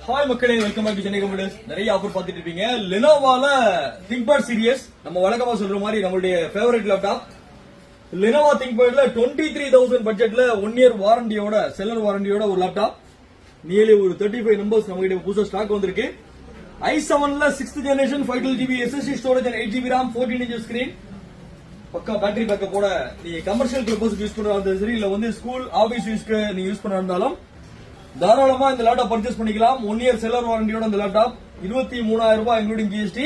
Hi மக்களே, welcome back to Chennai computers. நிறைய offer பார்த்துட்டு இருப்பீங்க. லெனோவால திங்க்பேட் சீரியஸ், நம்ம வழக்கமா சொல்ற மாதிரி நம்மளுடைய ஃபேவரட் லேப்டாப் லெனோவா திங்க்பேட்ல 23,000 பட்ஜெட்ல 1 இயர் வாரண்டியோட செல்லர் வாரண்டியோட ஒரு லேப்டாப். நியர்லி ஒரு 35 நம்பர்ஸ் நம்ம கிட்ட புதுசா ஸ்டாக் வந்திருக்கு. i7ல 6th generation 512GB SSD storage and 8GB RAM 14 inch screen. பக்கா பேட்டரி பேக்கப் போட நீங்க கமர்ஷியல் பர்பஸ் யூஸ் பண்றதா சரி, இல்ல வந்து ஸ்கூல் ஆபீஸ் யூஸ்க்கு நீங்க யூஸ் பண்ண இருந்தாலும் தாராளமா இந்த லேப்டாப் பர்ச்சேஸ் பண்ணிக்கலாம். 1 இயர் செல்லர் வாரண்டியோட இந்த லேப்டாப் 23,000 ரூபாய் இன்க்ளூடிங் ஜிஎஸ்டி.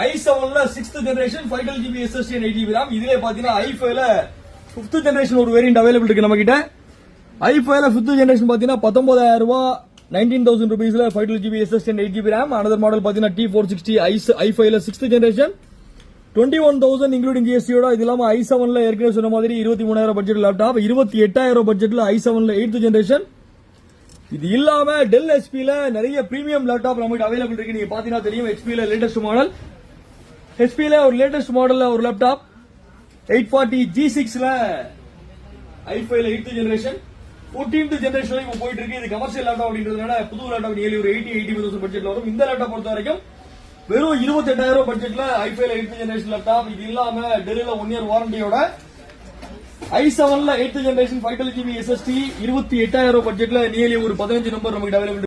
i7ல 6th generation 512GB SSD and 8GB RAM. இதுல பாத்தீங்கன்னா i5ல 5th ஜெனரேஷன் ஒரு வேரியன்ட் அவைலபிள் இருக்கு நம்ம கிட்ட. i5ல 5th ஜெனரேஷன் பாத்தீங்கன்னா 19,000 ரூபாய் 19,000 rupeesல 512GB SSD and 8GB RAM. another model பாத்தீங்கன்னா T460 i5ல 6th ஜெனரேஷன் 21,000 இன்க்ளூடிங் ஜிஎஸ்டியோட. இது இல்லாம i7ல ஏற்கனவே சொன்ன மாதிரி 23,000 பட்ஜெட் லேப்டாப், 28,000 பட்ஜெட்ல i7ல 8th ஜெனரேஷன். இது இல்லாம டெல் ஹெச்பில நிறைய பிரீமியம் லேப்டாப் நம்மகிட்ட அவைலபிள் இருக்கு. நீங்க பாத்தீங்கன்னா தெரியும், ஹெச்பில லேட்டஸ்ட் மாடல், ஹெச்பில ஒரு லேட்டஸ்ட் மாடல்ல ஒரு laptop 840 G6ல i5ல 8th generation 14th generation இப்போ போயிட்டு இருக்கு. இது கமர்ஷியல் லேப்டாப் அப்படின்றதுனால புது லேப்டாப் நியர்லி ஒரு 80,000 பட்ஜெட்ல வரும். இந்த லேப்டாப் பொறுத்த வரைக்கும் வெறும் 28,000 பட்ஜெட்ல i5ல 8th ஜெனரேஷன் லேப்டாப். இது இல்லாம டெல்ல 1 இயர் வாரண்டியோட i7ல 8th ஜெனரேஷன் 512GB SSD 28,000 பட்ஜெட்ல நியர்லி ஒரு 15 நம்பர் நமக்கு அவைலபிள்.